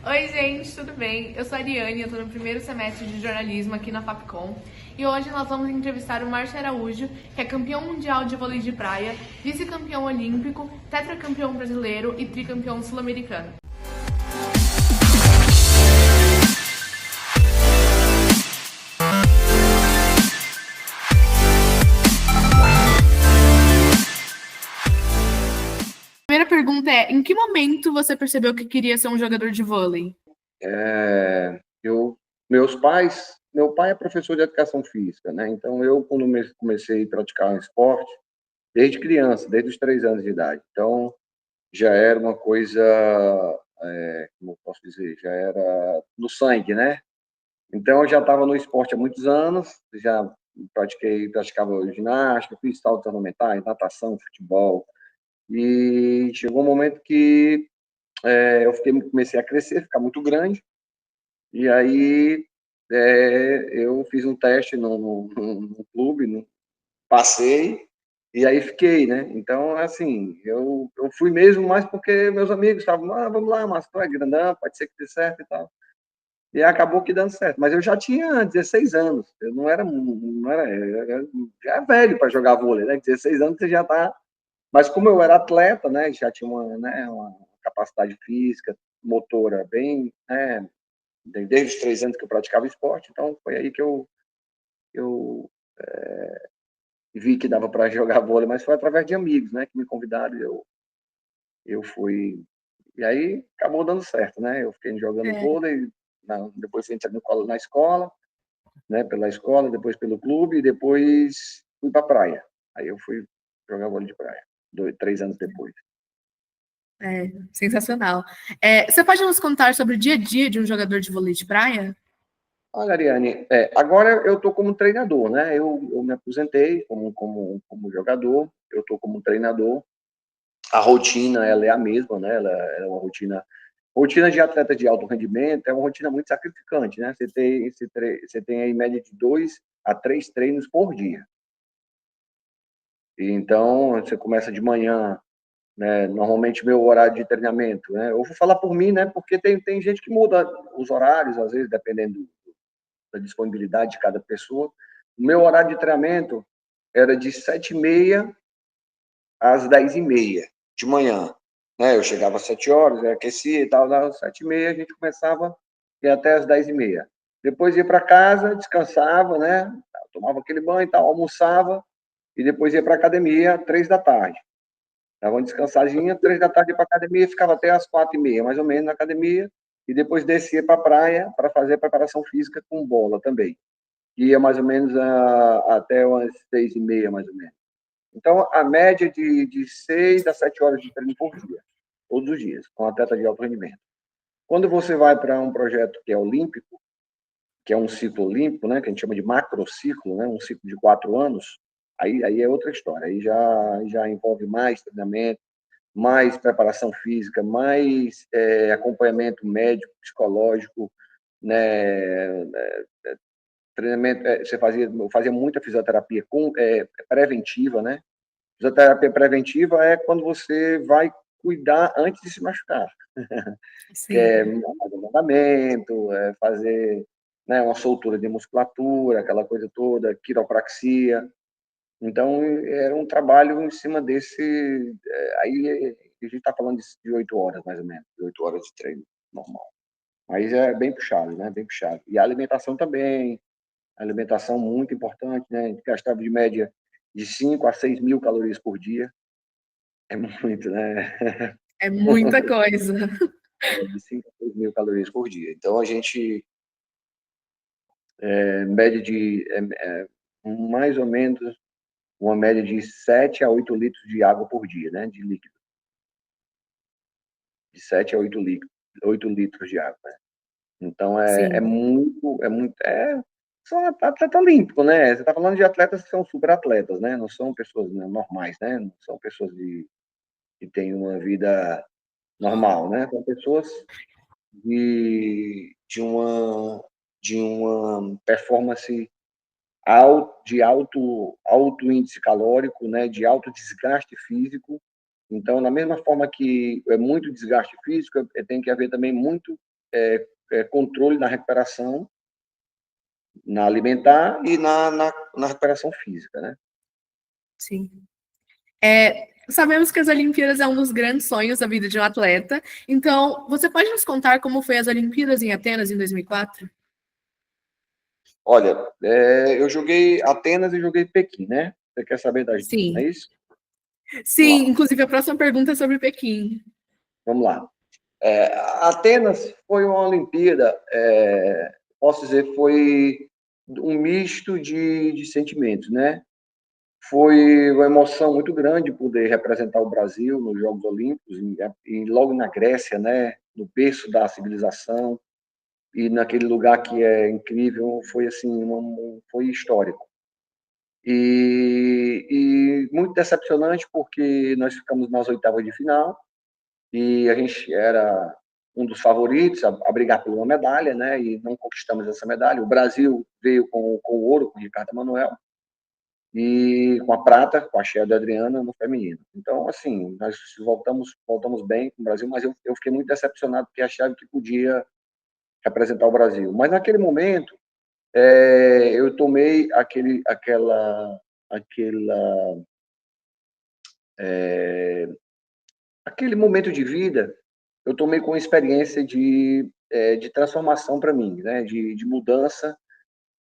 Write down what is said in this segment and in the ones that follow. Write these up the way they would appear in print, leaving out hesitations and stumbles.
Oi, gente, tudo bem? Eu sou a Ariane, eu tô no primeiro semestre de jornalismo aqui na Fapcom. E hoje nós vamos entrevistar o Márcio Araújo, que é campeão mundial de vôlei de praia, vice-campeão olímpico, tetracampeão brasileiro e tricampeão sul-americano. A primeira pergunta é: em que momento você percebeu que queria ser um jogador de vôlei? Meu pai é professor de educação física, né? Então eu, quando comecei a praticar um esporte, desde criança, desde os 3 anos de idade. Então já era uma coisa, como eu posso dizer, já era no sangue, né? Então eu já estava no esporte há muitos anos, já praticava ginástica, fiz saltos ornamentais, natação, futebol. E chegou um momento que comecei a crescer, ficar muito grande. E aí eu fiz um teste no clube, passei, e aí fiquei, né? Então, assim, eu fui mesmo mais porque meus amigos estavam, vamos lá, mas tu é grandão, pode ser que dê certo e tal. E acabou que dando certo. Mas eu já tinha 16 anos, eu não era já é velho para jogar vôlei, né? 16 anos você já tá. Mas como eu era atleta, né, já tinha uma capacidade física, motora bem, né, desde os 3 anos que eu praticava esporte, então foi aí que eu vi que dava para jogar vôlei, mas foi através de amigos, né, que me convidaram, eu fui, e aí acabou dando certo, né, eu fiquei jogando É, vôlei, depois entrei na escola, né, pela escola, depois pelo clube, e depois fui para a praia, aí eu fui jogar vôlei de praia, 3 anos depois. sensacional. Você pode nos contar sobre o dia a dia de um jogador de vôlei de praia? Olha, Ariane, agora eu estou como treinador, né? Eu me aposentei como jogador, eu estou como treinador. A rotina ela é a mesma, né? Ela é uma rotina de atleta de alto rendimento, é uma rotina muito sacrificante, né? Você tem aí em média de 2 a 3 treinos por dia. E então você começa de manhã, né? Normalmente meu horário de treinamento, né? Eu vou falar por mim, né? Porque tem gente que muda os horários às vezes dependendo da disponibilidade de cada pessoa. O meu horário de treinamento era de 7h30 às 10h30 de manhã. Né? Eu chegava às 7 horas, aquecia e tal, às 7h30 a gente começava e até às 10h30. Depois ia para casa, descansava, né? Tomava aquele banho e tal, almoçava e depois ia para a academia às 3 da tarde. Dava uma descansadinha, 3 da tarde ia para a academia, ficava até às 4h30, mais ou menos, na academia, e depois descia para a praia para fazer a preparação física com bola também. Ia mais ou menos até umas 6h30, mais ou menos. Então, a média de 6 a 7 horas de treino por dia, todos os dias, com atleta de alto rendimento. Quando você vai para um projeto que é olímpico, que é um ciclo olímpico, né, que a gente chama de macrociclo, né, um ciclo de 4 anos, aí é outra história. Aí já envolve mais treinamento, mais preparação física, mais acompanhamento médico, psicológico, né, treinamento, eu fazia muita fisioterapia preventiva, né? Fisioterapia preventiva é quando você vai cuidar antes de se machucar, que Sim. é fazer alongamento, fazer, né, uma soltura de musculatura, aquela coisa toda, quiropraxia. Então, era um trabalho em cima desse. Aí a gente está falando de 8 horas, mais ou menos, de 8 horas de treino normal. Mas é bem puxado, né? Bem puxado. E a alimentação também, alimentação muito importante, né? A gente gastava de média de 5 a 6 mil calorias por dia. É muito, né? É muita coisa. De 5 a 6 mil calorias por dia. Então, a gente, média mais ou menos, uma média de 7 a 8 litros de água por dia, né? De líquido. De 7 a 8 litros de água. Né? Então, Sim. são atleta olímpico, né? Você está falando de atletas que são super atletas, né? Não são pessoas, né, normais, né? Não são pessoas que têm uma vida normal, né? São pessoas de, de uma de uma performance alto índice calórico, né? De alto desgaste físico. Então, da mesma forma que é muito desgaste físico, tem que haver também muito controle na recuperação, na alimentar e na recuperação física, né? Sim. Sabemos que as Olimpíadas é um dos grandes sonhos da vida de um atleta. Então, você pode nos contar como foi as Olimpíadas em Atenas em 2004? Olha, eu joguei Atenas e joguei Pequim, né? Você quer saber das duas, não é Sim. isso? Vamos Sim, lá. inclusive a próxima pergunta é sobre Pequim. Vamos lá. Atenas foi uma Olimpíada, posso dizer, foi um misto de sentimentos, né? Foi uma emoção muito grande poder representar o Brasil nos Jogos Olímpicos e logo na Grécia, né? No berço da civilização e naquele lugar que é incrível, foi assim, foi histórico. E muito decepcionante porque nós ficamos nas oitavas de final e a gente era um dos favoritos a brigar por uma medalha, né? E não conquistamos essa medalha. O Brasil veio com o ouro, com o Ricardo Manuel, e com a prata, com a Cheia da Adriana no feminino. Então, assim, nós voltamos bem com o Brasil, mas eu fiquei muito decepcionado porque achava que podia representar o Brasil. Mas naquele momento, eu tomei aquele momento de vida, eu tomei com experiência de transformação para mim, né? De mudança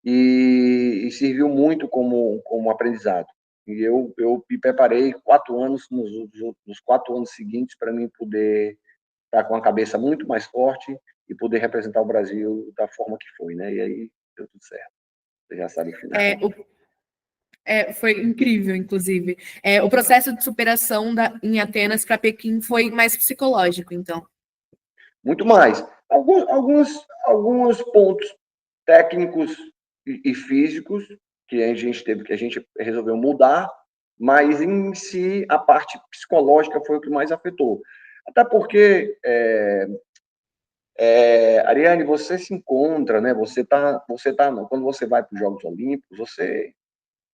e serviu muito como aprendizado. E eu me preparei 4 anos, nos 4 anos seguintes, para mim poder estar com a cabeça muito mais forte e poder representar o Brasil da forma que foi, né? E aí deu tudo certo. Você já sabe o final. É, o- Foi incrível, inclusive. O processo de superação em Atenas para Pequim foi mais psicológico, então. Muito mais. Alguns pontos técnicos e físicos que a gente resolveu mudar, mas em si a parte psicológica foi o que mais afetou. Até porque, Ariane, você se encontra, né? Quando você vai para os Jogos Olímpicos,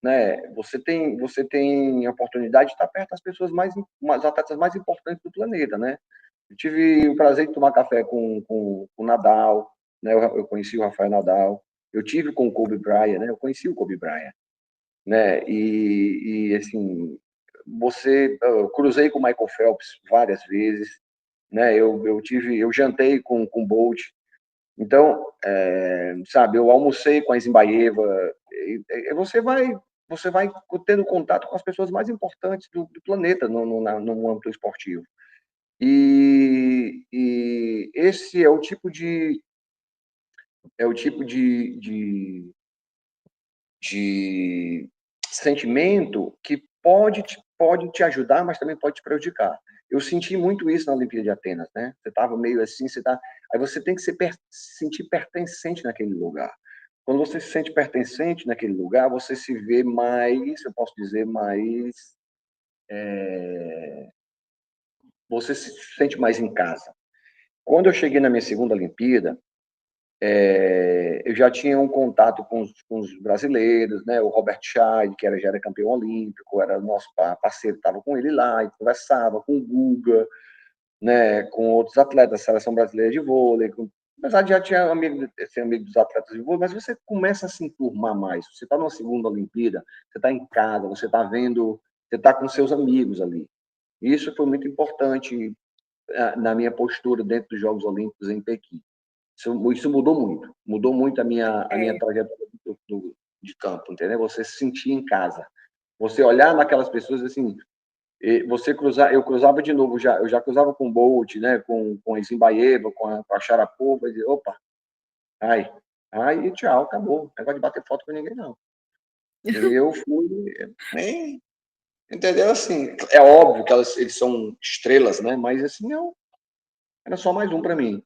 né? Você tem a oportunidade de estar perto das pessoas as atletas mais importantes do planeta, né? Eu tive o prazer de tomar café com o Nadal, né? Eu conheci o Rafael Nadal. Eu tive com o Kobe Bryant, né? Eu conheci o Kobe Bryant, né? Assim, eu cruzei com o Michael Phelps várias vezes, né? Eu jantei com o Bolt. Então, sabe, eu almocei com a Zimbaeva. Você vai tendo contato com as pessoas mais importantes do planeta no âmbito esportivo. E esse é o tipo de sentimento que pode te ajudar, mas também pode te prejudicar. Eu senti muito isso na Olimpíada de Atenas, né? Você estava meio assim, aí você tem que se sentir pertencente naquele lugar. Quando você se sente pertencente naquele lugar, você se vê mais, eu posso dizer, mais. Você se sente mais em casa. Quando eu cheguei na minha segunda Olimpíada, eu já tinha um contato com os brasileiros, né? O Robert Scheid, que já era campeão olímpico, era nosso parceiro, estava com ele lá, e conversava com o Guga, né? Com outros atletas da seleção brasileira de vôlei, apesar de já ser amigo dos atletas de vôlei, mas você começa a se enturmar mais. Você está numa segunda Olimpíada, você está em casa, você está vendo, você está com seus amigos ali. E isso foi muito importante na minha postura dentro dos Jogos Olímpicos em Pequim. Isso mudou muito a minha trajetória de campo, entendeu? Você se sentir em casa, você olhar naquelas pessoas assim, eu cruzava de novo, eu já cruzava com o Bolt, né, com a Zimbaeva, com a Sharapova, e dizia, opa, ai, tchau, acabou, não negócio de bater foto com ninguém, não. E eu fui, nem, entendeu? Assim, é óbvio que eles são estrelas, né, mas assim, era só mais um para mim.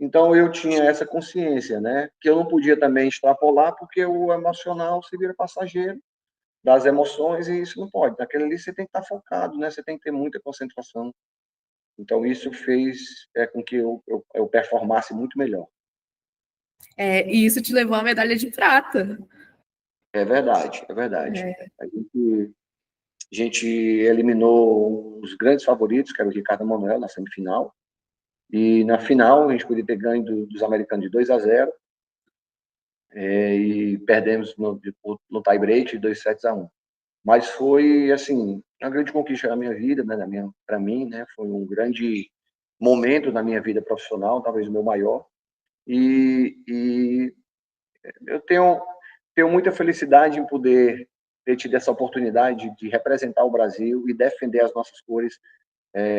Então eu tinha essa consciência, né, que eu não podia também extrapolar porque o emocional se vira passageiro das emoções e isso não pode. Naquele ali você tem que estar focado, né? Você tem que ter muita concentração. Então isso fez com que eu performasse muito melhor. E isso te levou à medalha de prata. É verdade, é verdade. É, A gente eliminou os grandes favoritos, que era o Ricardo Manuel na semifinal, E na final, a gente podia ter ganho dos americanos de 2-0, e perdemos no tie-break de 2-1. Mas foi, assim, uma grande conquista da minha vida, né, para mim, né, foi um grande momento na minha vida profissional, talvez o meu maior. E eu tenho muita felicidade em poder ter tido essa oportunidade de representar o Brasil e defender as nossas cores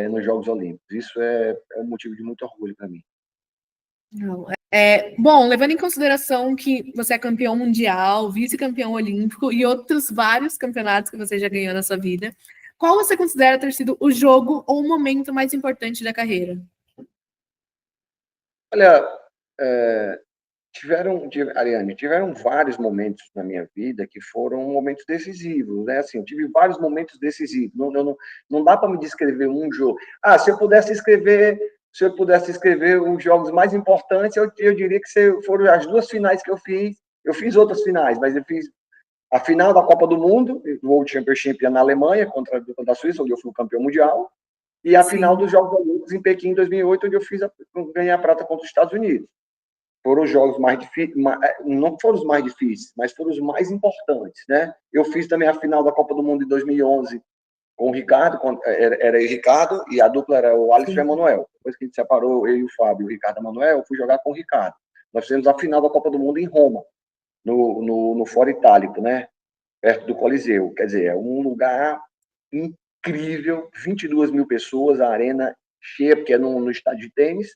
nos Jogos Olímpicos. Isso é um motivo de muito orgulho para mim. Não, bom, levando em consideração que você é campeão mundial, vice-campeão olímpico e outros vários campeonatos que você já ganhou na sua vida, qual você considera ter sido o jogo ou o momento mais importante da carreira? Olha, Ariane, tiveram vários momentos na minha vida que foram momentos decisivos, né? Assim, eu tive vários momentos decisivos. Não dá para me descrever um jogo. Se eu pudesse escrever os jogos mais importantes, eu diria que foram as duas finais que eu fiz. Eu fiz outras finais, mas eu fiz a final da Copa do Mundo, do World Championship na Alemanha, contra a Suíça, onde eu fui o campeão mundial, e a final Sim. dos Jogos Olímpicos em Pequim, em 2008, onde eu ganhei a prata contra os Estados Unidos. Foram os jogos mais difíceis, não foram os mais difíceis, mas foram os mais importantes, né? Eu fiz também a final da Copa do Mundo em 2011 com o Ricardo, era o Ricardo e a dupla era o Alisson e o Emanuel. Depois que a gente separou, eu e o Fábio, o Ricardo e o Emanuel, eu fui jogar com o Ricardo. Nós fizemos a final da Copa do Mundo em Roma, no Foro Itálico, né? Perto do Coliseu. Quer dizer, é um lugar incrível, 22 mil pessoas, a arena cheia, porque é no estádio de tênis,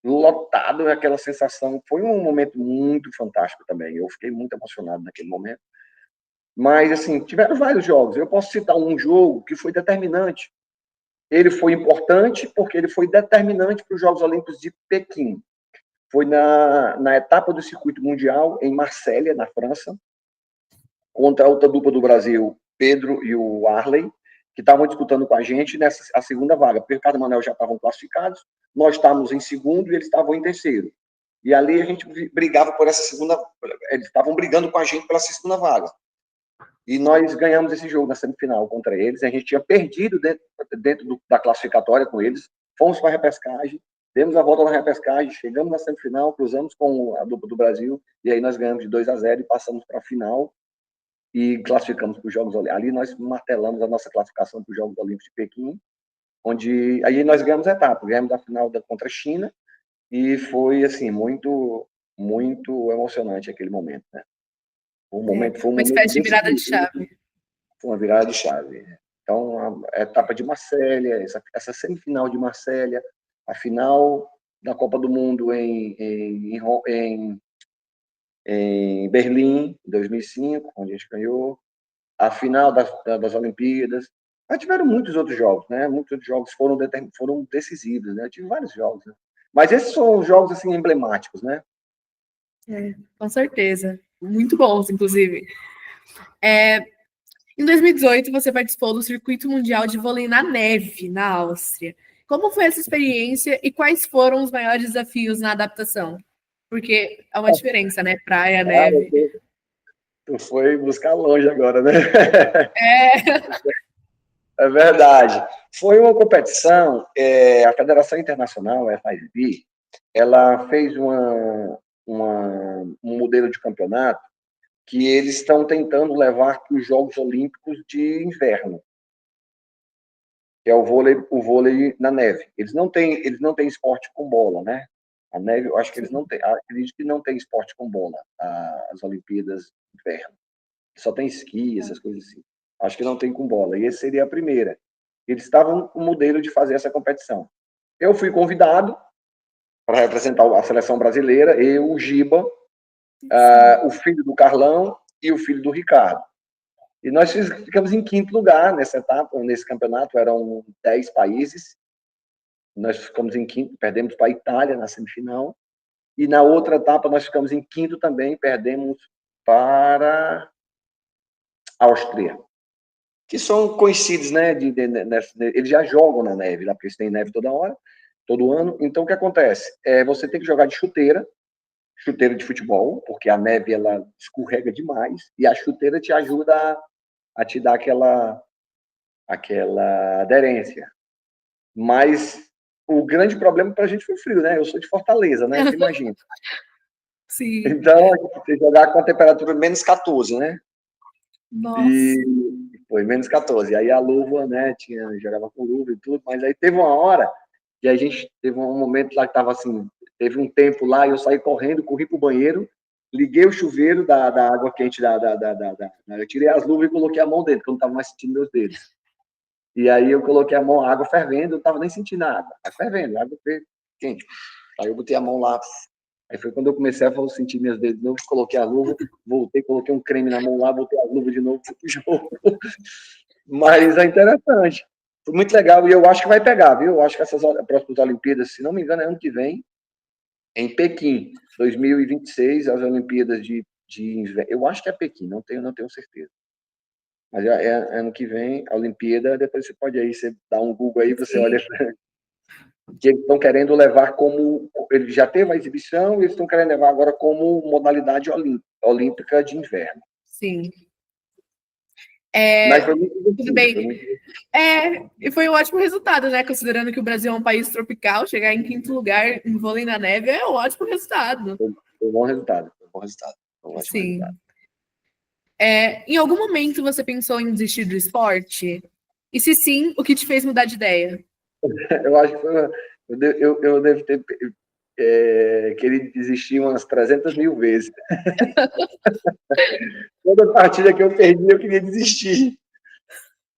lotado, aquela sensação. Foi um momento muito fantástico também. Eu fiquei muito emocionado naquele momento. Mas, assim, tiveram vários jogos. Eu posso citar um jogo que foi determinante. Ele foi importante porque ele foi determinante para os Jogos Olímpicos de Pequim. Foi na etapa do circuito mundial, em Marsella, na França, contra a outra dupla do Brasil, Pedro e o Arley, que estavam disputando com a gente a segunda vaga. Porque o Ricardo e o Manuel já estavam classificados, nós estávamos em segundo e eles estavam em terceiro. E ali a gente brigava por essa segunda. Eles estavam brigando com a gente pela segunda vaga. E nós ganhamos esse jogo na semifinal contra eles. A gente tinha perdido dentro da classificatória com eles. Fomos para a repescagem, demos a volta na repescagem, chegamos na semifinal, cruzamos com a dupla do Brasil, e aí nós ganhamos de 2-0 e passamos para a final e classificamos para os Jogos Olímpicos. Ali nós martelamos a nossa classificação para os Jogos Olímpicos de Pequim, onde aí nós ganhamos a etapa, ganhamos a final contra a China, e foi assim muito emocionante aquele momento, né? Foi um Uma momento espécie de virada de decisivo, chave. foi uma virada de chave. Então, a etapa de Marsella, essa semifinal de Marsella, a final da Copa do Mundo em Berlim, em 2005, onde a gente ganhou, a final das Olimpíadas. Mas tiveram muitos outros jogos, né? Muitos outros jogos foram decisivos, né? Eu tive vários jogos, né? Mas esses são os jogos assim emblemáticos, né? Com certeza. Muito bons, inclusive. Em 2018, você participou do Circuito Mundial de Vôlei na Neve, na Áustria. Como foi essa experiência e quais foram os maiores desafios na adaptação? Porque é uma diferença, né? Praia, neve. Tu foi buscar longe agora, né? É. É verdade. Foi uma competição, a Federação Internacional, a FIVB, ela fez um modelo de campeonato que eles estão tentando levar para os Jogos Olímpicos de Inverno, que é o vôlei na neve. Eles não têm esporte com bola, né? A neve, eu acho que eles não têm, acredito que não tem esporte com bola, as Olimpíadas de Inverno. Só tem esqui, essas coisas assim. Acho que não tem com bola. E essa seria a primeira. Eles estavam com o modelo de fazer essa competição. Eu fui convidado para representar a seleção brasileira, eu, o Giba, o filho do Carlão e o filho do Ricardo. E nós ficamos em quinto lugar nessa etapa, nesse campeonato, eram 10 países. Nós ficamos em quinto, perdemos para a Itália na semifinal. E na outra etapa nós ficamos em quinto também, perdemos para a Áustria, que são conhecidos, né? Eles já jogam na neve, lá, porque eles têm neve toda hora, todo ano. Então, o que acontece? Você tem que jogar de chuteira de futebol, porque a neve ela escorrega demais, e a chuteira te ajuda a te dar aquela aderência. Mas o grande problema para a gente foi o frio, né? Eu sou de Fortaleza, né? Você imagina. Sim. Então, você jogar com a temperatura menos 14, né? Nossa. E foi menos 14. Aí a luva, né? Jogava com luva e tudo, mas aí teve uma hora que a gente teve um momento lá que tava assim, teve um tempo lá e eu saí correndo, corri pro banheiro, liguei o chuveiro da água quente eu tirei as luvas e coloquei a mão dentro, porque eu não tava mais sentindo meus dedos. E aí eu coloquei a mão, a água fervendo, eu não tava nem sentindo a água, a fervendo, a água quente. Aí eu botei a mão lá, aí foi quando eu comecei a sentir meus dedos de novo, coloquei a luva, voltei, coloquei um creme na mão lá, botei a luva de novo, fui pro jogo. Mas é interessante. Foi muito legal e eu acho que vai pegar, viu? Eu acho que essas próximas Olimpíadas, se não me engano, é ano que vem, em Pequim, 2026, as Olimpíadas de inverno. Eu acho que é Pequim, não tenho certeza. Mas é ano que vem, a Olimpíada, depois você pode aí, você dá um Google aí, você Sim. olha que eles estão querendo levar como. Ele já teve a exibição e eles estão querendo levar agora como modalidade olímpica de inverno. Sim. Mas foi muito Tudo divertido. Foi bem. muito... E foi um ótimo resultado, né? Considerando que o Brasil é um país tropical, chegar em quinto lugar em vôlei na neve é um ótimo resultado. Foi um bom resultado. Foi um bom resultado. Foi um ótimo Sim. resultado. Em algum momento você pensou em desistir do esporte? E se sim, o que te fez mudar de ideia? Eu acho que foi, eu devo ter querido desistir umas 300 mil vezes. Toda partida que eu perdi, eu queria desistir.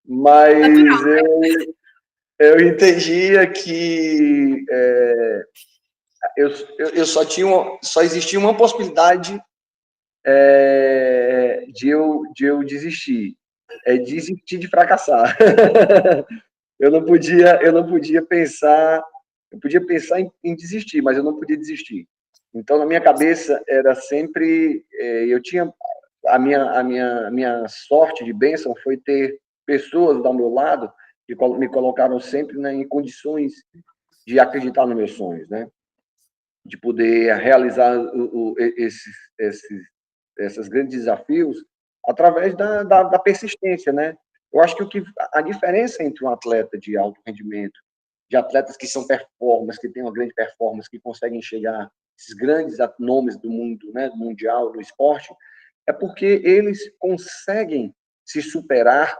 Mas Natural. eu entendia que só existia uma possibilidade de eu desistir. É desistir de fracassar. Eu não podia pensar, eu podia pensar em desistir, mas eu não podia desistir. Então, na minha cabeça, era sempre, eu tinha, a minha sorte de bênção foi ter pessoas ao meu lado que me colocaram sempre, né, em condições de acreditar nos meus sonhos, né? De poder realizar esses grandes desafios através da persistência, né? Eu acho que a diferença entre um atleta de alto rendimento, de atletas que são performers, que têm uma grande performance, que conseguem chegar esses grandes nomes do mundo, né, mundial, do esporte, é porque eles conseguem se superar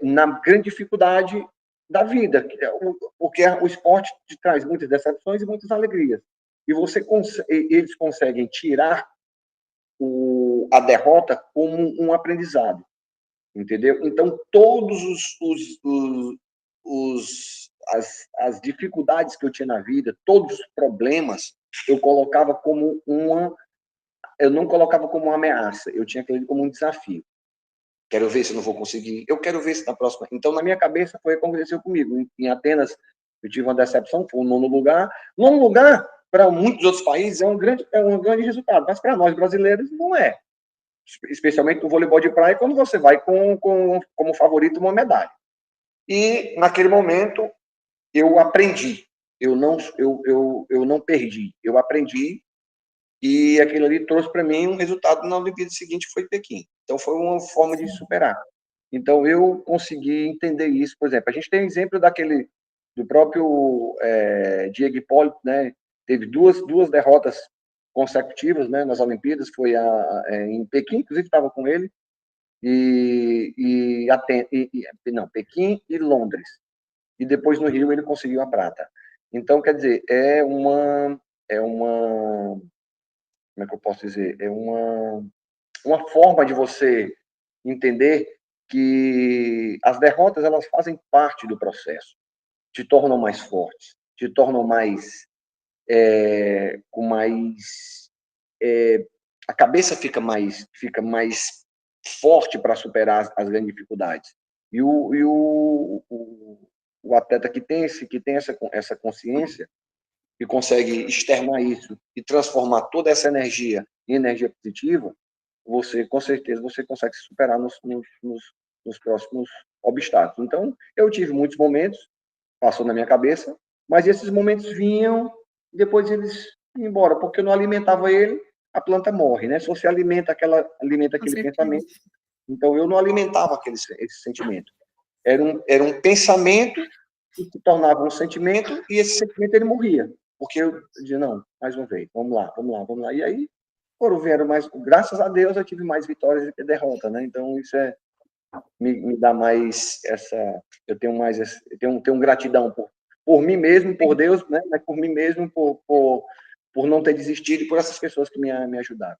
na grande dificuldade da vida, porque o esporte te traz muitas decepções e muitas alegrias. E eles conseguem tirar a derrota como um aprendizado, entendeu? Então, todos as dificuldades que eu tinha na vida, todos os problemas, eu não colocava como uma ameaça, eu tinha aquilo como um desafio. Quero ver se eu não vou conseguir, eu quero ver se na próxima. Então, na minha cabeça, foi o que aconteceu comigo. Em Atenas, eu tive uma decepção, foi o nono lugar. Nono lugar, para muitos outros países, é um grande resultado, mas para nós brasileiros, não é. Especialmente no voleibol de praia, quando você vai como favorito uma medalha. E, naquele momento, eu aprendi. Eu não perdi. Eu aprendi e aquilo ali trouxe para mim um resultado na Olimpíada seguinte, que foi Pequim. Então, foi uma forma de superar. Então, eu consegui entender isso. Por exemplo, a gente tem um exemplo do próprio Diego Hipólito, né? Teve duas derrotas consecutivas, né, nas Olimpíadas, foi em Pequim, inclusive estava com ele, não, Pequim e Londres. E depois no Rio ele conseguiu a prata. Então, quer dizer, como é que eu posso dizer? É uma forma de você entender que as derrotas elas fazem parte do processo, te tornam mais fortes, te tornam com mais a cabeça fica mais forte para superar as grandes dificuldades. O atleta que tem essa consciência e consegue externar isso e transformar toda essa energia em energia positiva, com certeza, você consegue se superar nos próximos obstáculos. Então, eu tive muitos momentos, passou na minha cabeça, mas esses momentos vinham e depois eles iam embora, porque eu não alimentava ele, a planta morre, né? Se você alimenta Com aquele certeza. pensamento, então eu não alimentava esse sentimento. Era um pensamento se tornava um sentimento, e esse sentimento ele morria. Porque eu dizia, não, mais uma vez, vamos lá, vamos lá, vamos lá. E aí, vieram mais, graças a Deus, eu tive mais vitórias do que derrota, né? Então, isso me dá mais essa, eu tenho mais, eu tenho gratidão por mim mesmo, por Deus, né? Mas por mim mesmo, por não ter desistido e por essas pessoas que me ajudaram.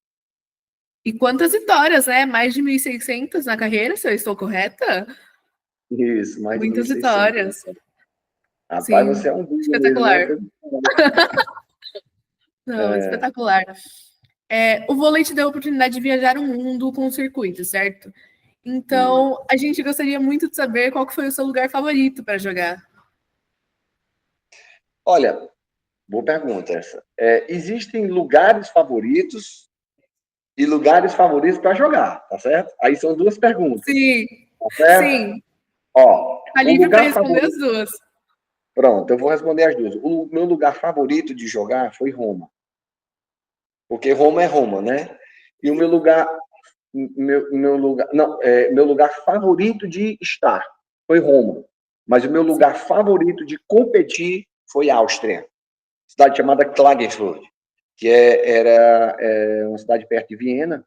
E quantas vitórias, né? Mais de 1.600 na carreira, se eu estou correta? Isso, mais de Muitas 1.600. vitórias. Rapaz, Sim, você é um vídeo mesmo, espetacular. né? Não, espetacular. O vôlei te deu a oportunidade de viajar o mundo com o circuito, certo? Então, a gente gostaria muito de saber qual que foi o seu lugar favorito para jogar. Olha, boa pergunta essa. Existem lugares favoritos e lugares favoritos para jogar, tá certo? Aí são duas perguntas, Sim, tá certo? sim. Ó, Tá o livre para lugar responder as favorito. duas. Pronto, eu vou responder as duas. O meu lugar favorito de jogar foi Roma. Porque Roma é Roma, né? E o meu lugar. Meu lugar. Não, meu lugar favorito de estar foi Roma. Mas o meu lugar favorito de competir foi Áustria. Cidade chamada Klagenfurt, que era uma cidade perto de Viena.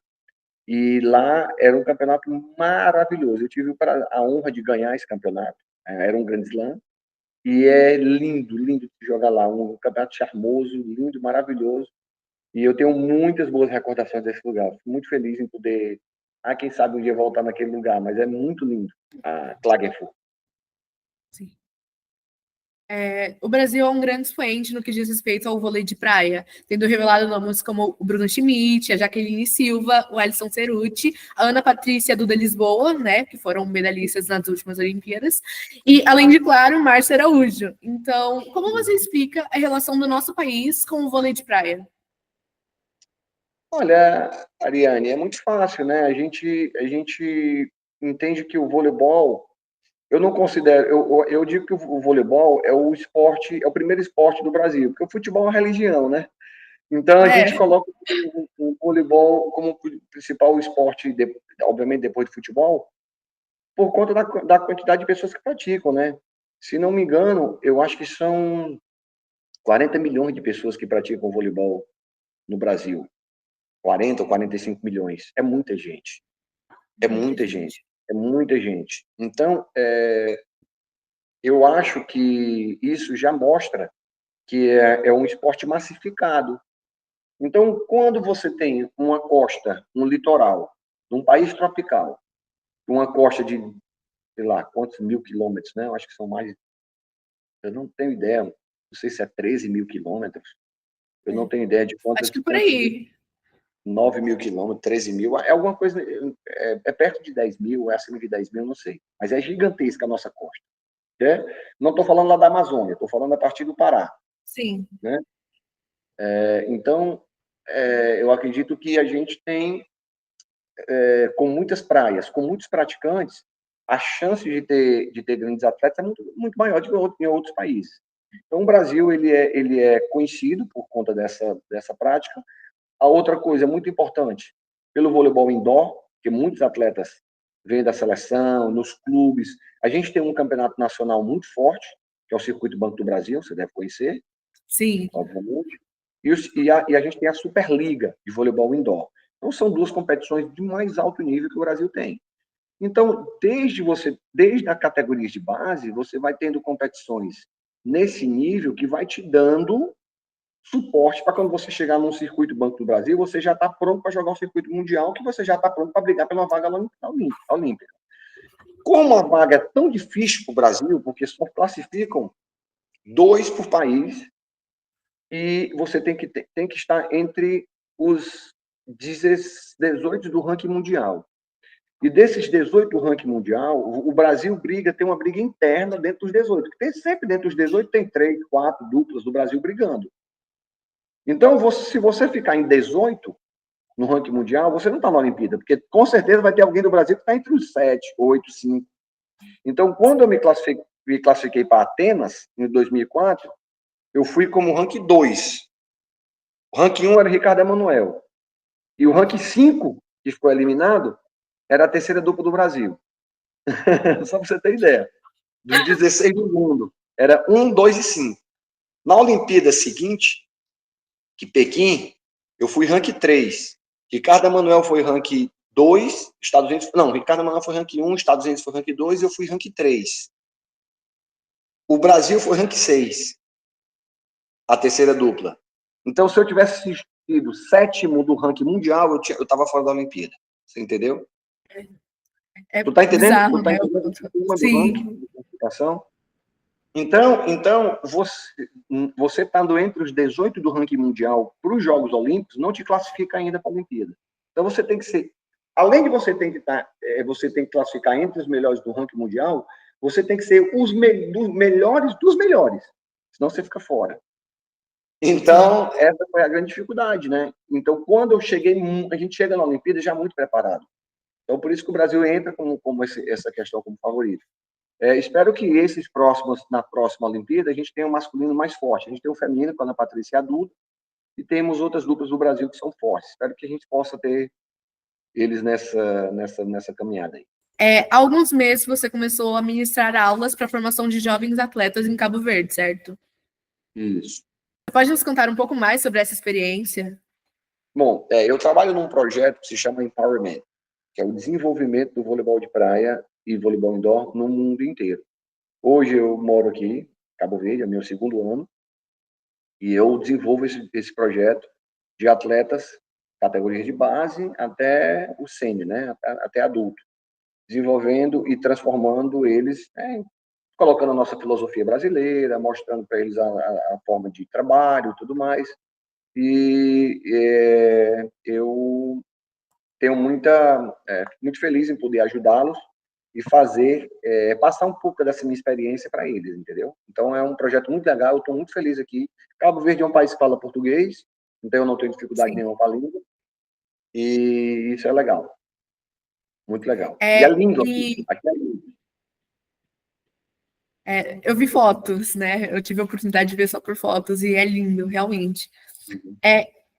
E lá era um campeonato maravilhoso. Eu tive a honra de ganhar esse campeonato. Era um grande slam. E é lindo, lindo de jogar lá. Um campeonato charmoso, lindo, maravilhoso. E eu tenho muitas boas recordações desse lugar. Fico muito feliz em poder, quem sabe um dia voltar naquele lugar, mas é muito lindo, a Klagenfurt. Sim. O Brasil é um grande expoente no que diz respeito ao vôlei de praia, tendo revelado nomes como o Bruno Schmidt, a Jaqueline Silva, o Alisson Cerutti, a Ana Patrícia Duda Lisboa, né, que foram medalhistas nas últimas Olimpíadas, e, além de, claro, Márcio Araújo. Então, como você explica a relação do nosso país com o vôlei de praia? Olha, Ariane, é muito fácil, né? A gente entende que o voleibol, eu não considero, eu digo que o voleibol é o esporte, é o primeiro esporte do Brasil, porque o futebol é uma religião, né? Então a gente coloca o voleibol como principal esporte, obviamente depois do futebol, por conta da quantidade de pessoas que praticam, né? Se não me engano, eu acho que são 40 milhões de pessoas que praticam voleibol no Brasil. 40 ou 45 milhões. É muita gente. É muita gente. É muita gente. Então, eu acho que isso já mostra que é um esporte massificado. Então, quando você tem uma costa, um litoral, num país tropical, uma costa de, sei lá, quantos mil quilômetros, né? Eu acho que são mais, eu não tenho ideia, não sei se é 13 mil quilômetros, eu não tenho ideia de Acho que por quantos, aí. 9 mil quilômetros, 13 mil, é alguma coisa, perto de 10 mil, é acima de 10 mil, não sei. Mas é gigantesca a nossa costa. Né? Não estou falando lá da Amazônia, estou falando a partir do Pará. Sim. Né? Então, eu acredito que a gente tem, com muitas praias, com muitos praticantes, a chance de ter grandes atletas é muito, muito maior do que em outros países. Então, o Brasil ele é conhecido por conta dessa prática. A outra coisa muito importante, pelo voleibol indoor, que muitos atletas vêm da seleção, nos clubes. A gente tem um campeonato nacional muito forte, que é o Circuito Banco do Brasil, você deve conhecer, Sim. obviamente. E a gente tem a Superliga de voleibol indoor. Então, são duas competições de mais alto nível que o Brasil tem. Então, desde a categoria de base, você vai tendo competições nesse nível que vai te dando suporte para quando você chegar num circuito Banco do Brasil, você já está pronto para jogar um circuito mundial, que você já está pronto para brigar pela vaga olímpica. Como a vaga é tão difícil para o Brasil, porque só classificam 2 por país, e você tem que estar entre os 18 do ranking mundial. E desses 18 do ranking mundial, o Brasil tem uma briga interna dentro dos 18. Tem sempre dentro dos 18, tem 3, 4 duplas do Brasil brigando. Então, se você ficar em 18 no ranking mundial, você não está na Olimpíada, porque com certeza vai ter alguém do Brasil que está entre os 7, 8, 5. Então, quando eu me classifiquei para Atenas, em 2004, eu fui como ranking 2. O ranking 1 era o Ricardo Emanuel. E o ranking 5, que ficou eliminado, era a terceira dupla do Brasil. Só para você ter ideia. Dos 16 do mundo. Era 1, 2 e 5. Na Olimpíada seguinte, que Pequim, eu fui rank 3. Ricardo Emanuel foi rank 2, Estados Unidos... Não, Ricardo Emanuel foi rank 1, Estados Unidos foi rank 2 e eu fui rank 3. O Brasil foi rank 6, a terceira dupla. Então, se eu tivesse sido sétimo do ranking mundial, eu estava fora da Olimpíada. Você entendeu? É Tu tá entendendo? bizarro, Tu tá né? entendendo o sistema do ranking Sim. de classificação? Então você estando entre os 18 do ranking mundial para os Jogos Olímpicos, não te classifica ainda para a Olimpíada. Então você tem que ser, além de você tem que você tem que classificar entre os melhores do ranking mundial, você tem que ser os melhores dos melhores, senão você fica fora. Então, essa foi a grande dificuldade, né? Então, quando eu cheguei, a gente chega na Olimpíada já muito preparado. Então, por isso que o Brasil entra como essa questão como favorito. Espero que na próxima Olimpíada, a gente tenha um masculino mais forte. A gente tem o feminino com a Ana Patrícia adulta e temos outras duplas do Brasil que são fortes. Espero que a gente possa ter eles nessa caminhada aí. Há alguns meses você começou a ministrar aulas para a formação de jovens atletas em Cabo Verde, certo? Isso. Você pode nos contar um pouco mais sobre essa experiência? Bom, eu trabalho num projeto que se chama Empowerment, que é o desenvolvimento do voleibol de praia e voleibol indoor no mundo inteiro. Hoje eu moro aqui, Cabo Verde, é meu segundo ano, e eu desenvolvo esse projeto de atletas, categorias de base até o sênior, né? Até adulto, desenvolvendo e transformando eles, colocando a nossa filosofia brasileira, mostrando para eles a forma de trabalho e tudo mais. E eu tenho muito feliz em poder ajudá-los e fazer, passar um pouco dessa minha experiência para eles, entendeu? Então, é um projeto muito legal, eu estou muito feliz aqui. Cabo Verde é um país que fala português, então eu não tenho dificuldade nenhuma com a língua, e isso é legal, muito legal. E é lindo aqui é lindo. Eu vi fotos, né? Eu tive a oportunidade de ver só por fotos e é lindo, realmente. Uhum.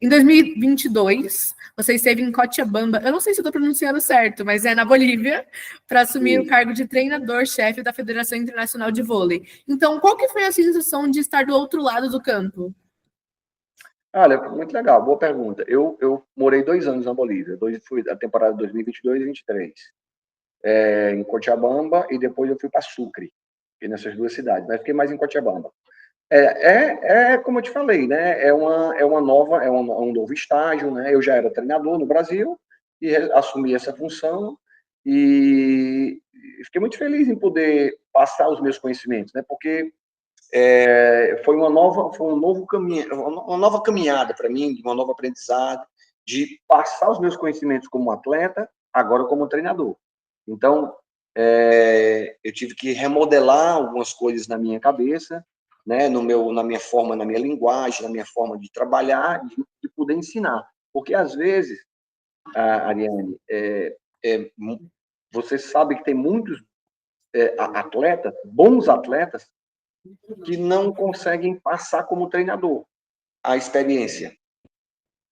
Em 2022, você esteve em Cochabamba, eu não sei se eu estou pronunciando certo, mas é na Bolívia, para assumir o cargo de treinador-chefe da Federação Internacional de Vôlei. Então, qual que foi a sensação de estar do outro lado do campo? Olha, muito legal, boa pergunta. Eu morei 2 anos na Bolívia, fui a temporada 2022 e 2023, em Cochabamba, e depois eu fui para Sucre, nessas duas cidades, mas fiquei mais em Cochabamba. Como eu te falei, né? É um novo estágio, né? Eu já era treinador no Brasil e assumi essa função e fiquei muito feliz em poder passar os meus conhecimentos, né? Porque foi um novo caminho, uma nova caminhada para mim, uma nova aprendizado, de passar os meus conhecimentos como atleta, agora como treinador. Então, eu tive que remodelar algumas coisas na minha cabeça, né, na minha forma, na minha linguagem, na minha forma de trabalhar, de poder ensinar. Porque, às vezes, Ariane, você sabe que tem muitos atletas, bons atletas, que não conseguem passar como treinador a experiência.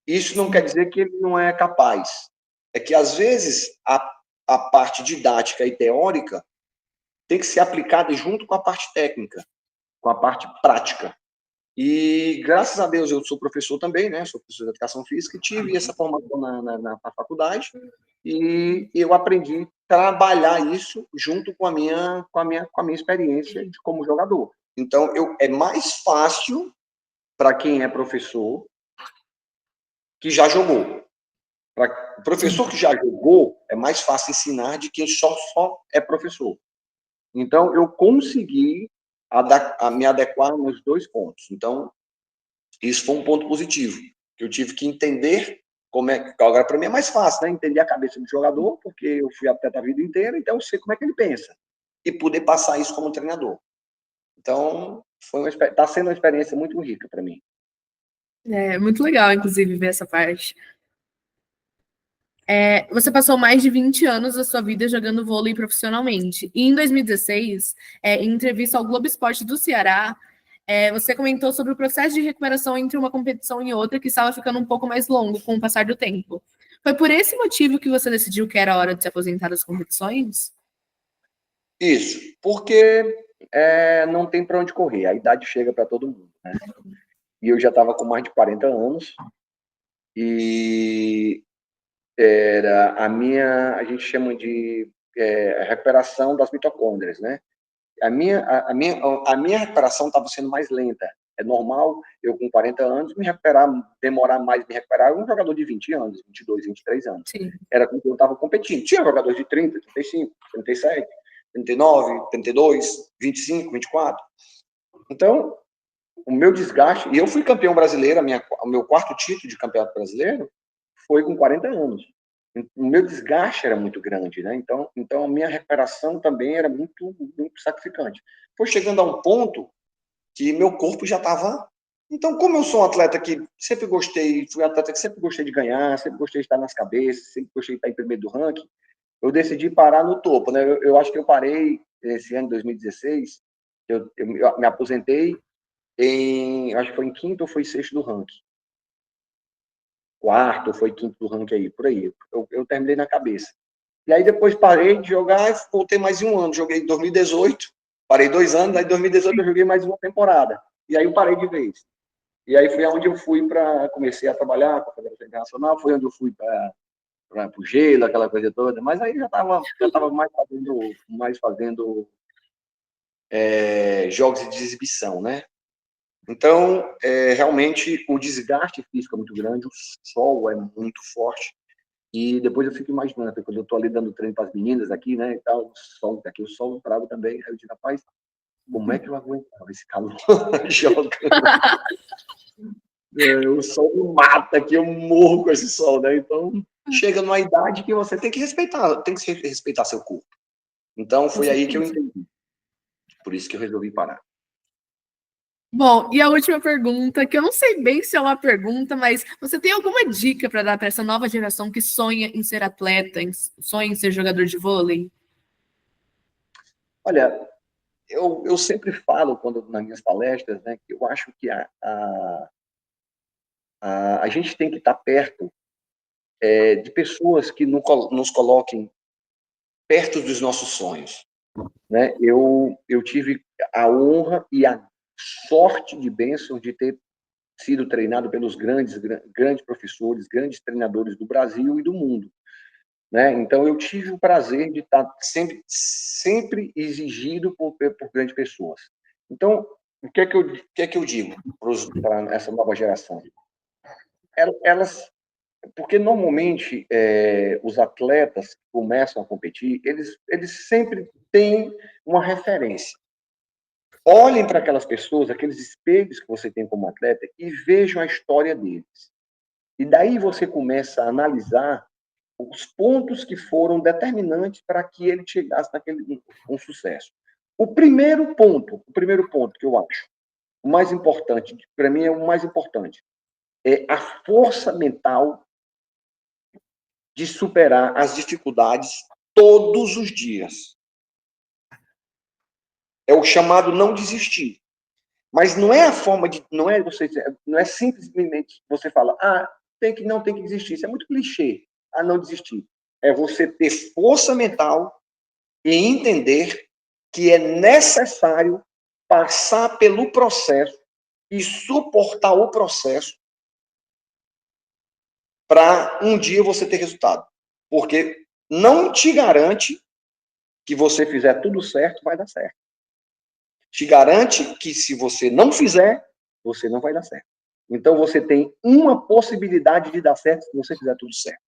Isso não quer dizer que ele não é capaz. É que, às vezes, a parte didática e teórica tem que ser aplicada junto com a parte técnica, com a parte prática. E, graças a Deus, eu sou professor também, né? Sou professor de educação física e tive essa formação na faculdade e eu aprendi a trabalhar isso junto com a minha experiência como jogador. Então, é mais fácil para quem é professor que já jogou. Para o professor que já jogou, é mais fácil ensinar de quem só é professor. Então, eu consegui me adequar nos 2 pontos. Então, isso foi um ponto positivo, que eu tive que entender como é. Agora, para mim, é mais fácil, né? Entender a cabeça do jogador, porque eu fui atleta a vida inteira, então eu sei como é que ele pensa. E poder passar isso como treinador. Então, está sendo uma experiência muito rica para mim. É muito legal, inclusive, ver essa parte. Você passou mais de 20 anos da sua vida jogando vôlei profissionalmente. E em 2016, em entrevista ao Globo Esporte do Ceará, você comentou sobre o processo de recuperação entre uma competição e outra que estava ficando um pouco mais longo com o passar do tempo. Foi por esse motivo que você decidiu que era hora de se aposentar das competições? Isso, porque não tem para onde correr, a idade chega para todo mundo, né? E eu já estava com mais de 40 anos, e era a gente chama de recuperação das mitocôndrias, né? A minha recuperação estava sendo mais lenta. É normal eu, com 40 anos, demorar mais me recuperar um jogador de 20 anos, 22, 23 anos. Sim. Era com quem eu estava competindo. Tinha jogadores de 30, 35, 37, 39, 32, 25, 24. Então, o meu desgaste... E eu fui campeão brasileiro, o meu quarto título de campeonato brasileiro foi com 40 anos. O meu desgaste era muito grande, né? Então a minha recuperação também era muito, muito sacrificante. Foi chegando a um ponto que meu corpo já estava... Então, como eu sou um atleta que sempre gostei, fui um atleta que sempre gostei de ganhar, sempre gostei de estar nas cabeças, sempre gostei de estar em primeiro do ranking, eu decidi parar no topo, né? Eu acho que eu parei esse ano, 2016, eu me aposentei acho que foi em quinto ou foi sexto do ranking. Quarto ou foi quinto do ranking aí, por aí. Eu terminei na cabeça. E aí depois parei de jogar e voltei mais um ano. Joguei em 2018, parei 2 anos, aí em 2018 eu joguei mais uma temporada. E aí eu parei de vez. E aí foi onde eu fui comecei a trabalhar com a Federação Internacional, foi onde eu fui para o gelo, aquela coisa toda. Mas aí já tava mais fazendo jogos de exibição, né? Então, realmente, o desgaste físico é muito grande, o sol é muito forte. E depois eu fico imaginando, quando eu estou ali dando treino para as meninas aqui, né, e tal, o sol bravo também, aí eu digo, rapaz, como é que eu aguentava esse calor jogando? O sol me mata aqui, eu morro com esse sol, né? Então, chega numa idade que você tem que respeitar seu corpo. Então, foi aí que eu entendi. Por isso que eu resolvi parar. Bom, e a última pergunta, que eu não sei bem se é uma pergunta, mas você tem alguma dica para dar para essa nova geração que sonha em ser atleta, sonha em ser jogador de vôlei? Olha, eu sempre falo, nas minhas palestras, né, que eu acho que a gente tem que estar perto de pessoas que nos coloquem perto dos nossos sonhos, né? Eu tive a honra e a sorte de bênção de ter sido treinado pelos grandes professores, grandes treinadores do Brasil e do mundo, né? Então eu tive o prazer de estar sempre exigido por grandes pessoas. Então, o que é que eu digo para essa nova geração? Elas Porque normalmente os atletas que começam a competir, eles sempre têm uma referência. Olhem para aquelas pessoas, aqueles espelhos que você tem como atleta e vejam a história deles. E daí você começa a analisar os pontos que foram determinantes para que ele chegasse naquele um sucesso. O primeiro ponto que eu acho, o mais importante, para mim é o mais importante, é a força mental de superar as dificuldades todos os dias. É o chamado não desistir. Mas não é a forma de, não é simplesmente você fala, não tem que desistir. Isso é muito clichê. Não desistir. É você ter força mental e entender que é necessário passar pelo processo e suportar o processo para um dia você ter resultado. Porque não te garante que você fizer tudo certo, vai dar certo. Te garante que se você não fizer, você não vai dar certo. Então você tem uma possibilidade de dar certo se você fizer tudo certo.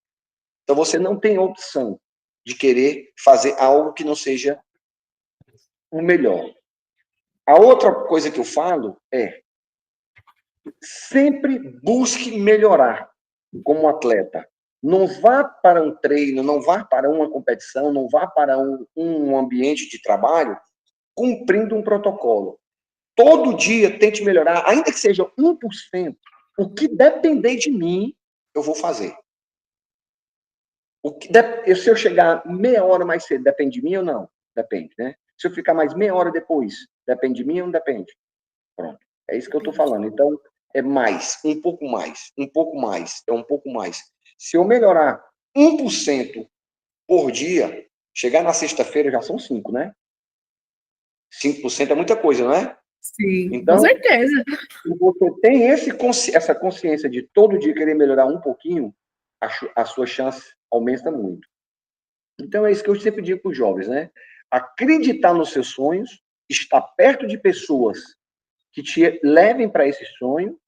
Então você não tem opção de querer fazer algo que não seja o melhor. A outra coisa que eu falo é sempre busque melhorar como atleta. Não vá para um treino, não vá para uma competição, não vá para um ambiente de trabalho cumprindo um protocolo. Todo dia tente melhorar, ainda que seja 1%. O que depender de mim, eu vou fazer. Se eu chegar meia hora mais cedo, depende de mim ou não? Depende, né? Se eu ficar mais meia hora depois, depende de mim ou não depende? Pronto. É isso que eu estou falando. Então, é mais, um pouco mais, um pouco mais, é um pouco mais. Se eu melhorar 1% por dia, chegar na sexta-feira já são 5, né? 5% é muita coisa, não é? Sim, Então, com certeza. se você tem essa consciência de todo dia querer melhorar um pouquinho, a sua chance aumenta muito. Então, é isso que eu sempre digo para os jovens, né? Acreditar nos seus sonhos, estar perto de pessoas que te levem para esse sonho,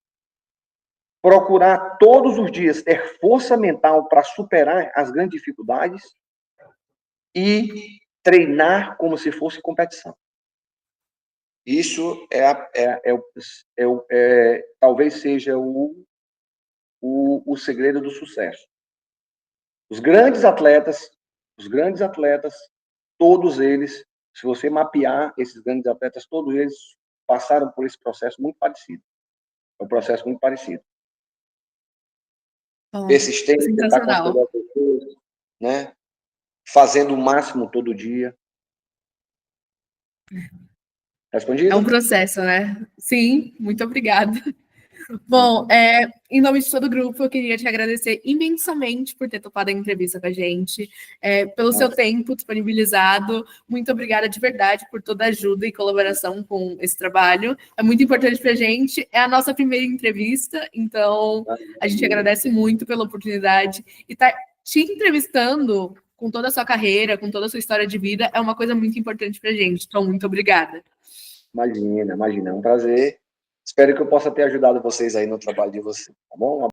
procurar todos os dias ter força mental para superar as grandes dificuldades e treinar como se fosse competição. Isso talvez seja o segredo do sucesso. Os grandes atletas, todos eles, se você mapear esses grandes atletas, todos eles passaram por esse processo muito parecido. É um processo muito parecido. Persistência, tentar controlar as pessoas, né? Fazendo o máximo todo dia. Respondido? É um processo, né? Sim, muito obrigada. Bom, em nome de todo o grupo, eu queria te agradecer imensamente por ter topado a entrevista com a gente, pelo seu tempo disponibilizado. Muito obrigada de verdade por toda a ajuda e colaboração com esse trabalho. É muito importante para a gente. É a nossa primeira entrevista, então a gente agradece muito pela oportunidade. E estar te entrevistando com toda a sua carreira, com toda a sua história de vida, é uma coisa muito importante para a gente. Então, muito obrigada. Imagina, é um prazer. Espero que eu possa ter ajudado vocês aí no trabalho de vocês, tá bom?